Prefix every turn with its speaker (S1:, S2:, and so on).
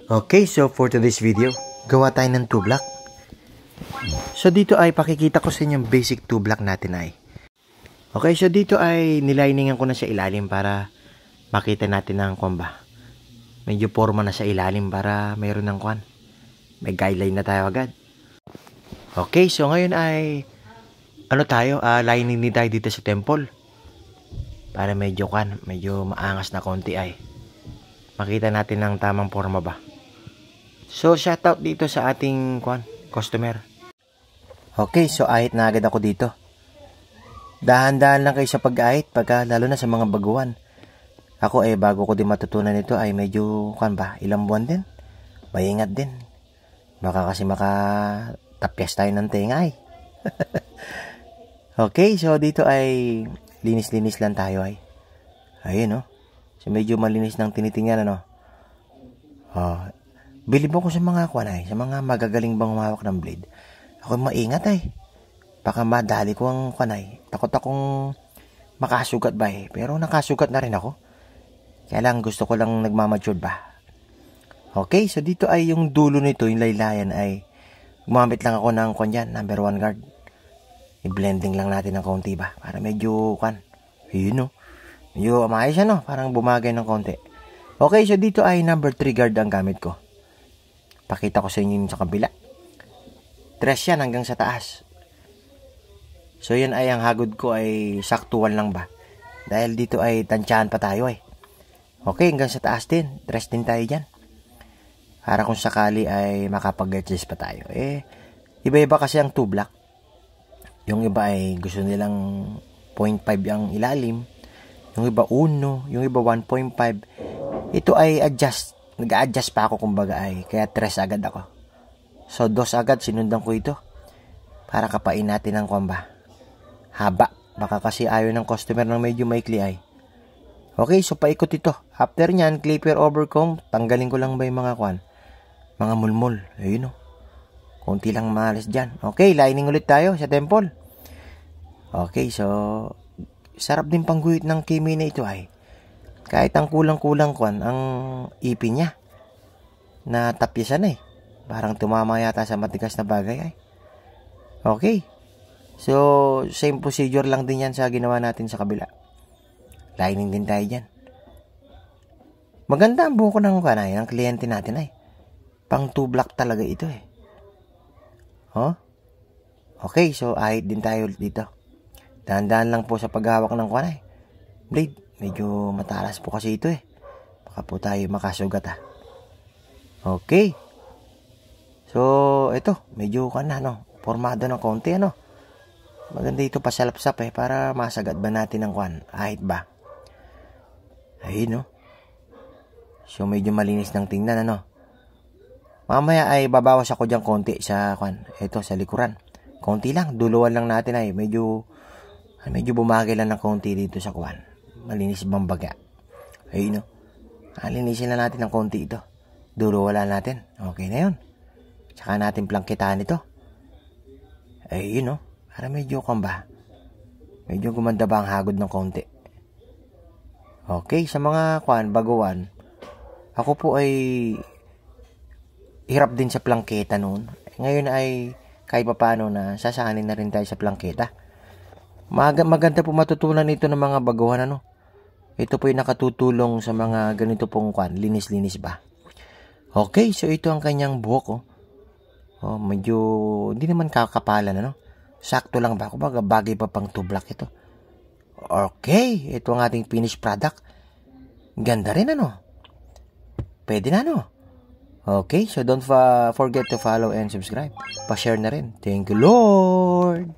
S1: Okay, so for today's video, gawa tayo ng 2 block. So dito ay pakikita ko sa inyo yung basic 2 block natin ay. Okay, so dito ay niliningan ko na sa ilalim para makita natin ng ba. Medyo forma na sa ilalim para mayroon ng kwan. May guideline na tayo agad. Okay, so ngayon ay lining din tayo dito sa temple. Para medyo maangas na konti ay. Makita natin ang tamang forma ba. So shoutout dito sa ating customer. Okay, so ahit na agad ako dito. Dahan-dahan lang kayo sa pag-ahit lalo na sa mga baguhan. Ako bago ko din matutunan ito ay medyo ilang buwan din. Maingat din. Baka kasi makatapyas tayo ng tenga ay. Okay, so dito ay linis-linis lang tayo ay. Ayun So medyo malinis ng tinitingnan Bilib ako sa mga sa mga magagaling bang humawak ng blade. Ako maingat ay. Baka madali ko ang Takot akong makasugat ba Pero nakasugat na rin ako. Kaya lang gusto ko lang nagmamature ba. Okay, so dito ay yung dulo nito, yung laylayan ay gumamit lang ako ng number 1 guard. I-blending lang natin ng konti ba. Para medyo Ayun medyo maayos parang bumagay ng konti. Okay, so dito ay number 3 guard ang gamit ko. Pakita ko sa inyo yung sa kabila. 3 yan hanggang sa taas. So yan ay ang hagod ko ay saktuan lang ba. Dahil dito ay tansyahan pa tayo Okay, hanggang sa taas din. 3 din tayo dyan. Para kung sakali ay makapag-adjust pa tayo. Iba-iba kasi ang 2 block. Yung iba ay gusto nilang 0.5 ang ilalim. Yung iba 1, yung iba 1.5. Ito ay adjust. Nag-a-adjust pa ako kumbaga kaya 3 agad ako. So 2 agad sinundan ko ito. Para kapain natin ng haba. Baka kasi ayaw ng customer ng medyo maikli ay. Okay, so paikot ito. After nyan, clipper over comb. Tanggalin ko lang ba yung mga mga mulmul. Ayun konti lang maalis dyan. Okay, lining ulit tayo sa temple. Okay, so sarap din pangguhit ng kimi na ito ay. Kahit ang kulang-kulang ang ipin niya. Na tapyasan Parang tumama yata sa matigas na bagay ay. Okay. So, same procedure lang din yan sa ginawa natin sa kabila. Lining din tayo dyan. Maganda ang buko ng ng kliyente natin ay. Pang 2 block talaga ito Okay, so ahit din tayo dito. Dahan-dahan lang po sa paghawak ng blade. Medyo matalas po kasi ito Baka po tayo makasugat Okay. So, ito. Medyo formado ng konti Maganda ito pasalapsap para masagad ba natin ang ahit ba. Ayun So, medyo malinis ng tingnan Mamaya ay babawas ako dyan konti sa ito sa likuran. Konti lang. Duluan lang natin medyo bumagay lang ng konti dito sa Malinis bang baga. Ayun linisin na natin ng konti ito. Dulo wala natin. Okay na yun. Tsaka natin plangkitaan ito. Ayun para medyo medyo gumanda ba ang hagod ng konti. Okay, sa mga baguhan, ako po ay hirap din sa plangketa noon. Ngayon ay kahit pa paano na sasanin na rin tayo sa plangketa. Maganda po matutunan ito ng mga baguhan Ito po yung nakatutulong sa mga ganito pong linis-linis ba. Okay, so ito ang kanyang buhok medyo hindi naman kakapalan Sakto lang ba? Kumbaga bagay pa pang 2 block ito. Okay, ito ang ating finished product. Ganda rin Pwede na Okay, so don't forget to follow and subscribe. Pa-share na rin. Thank you, Lord!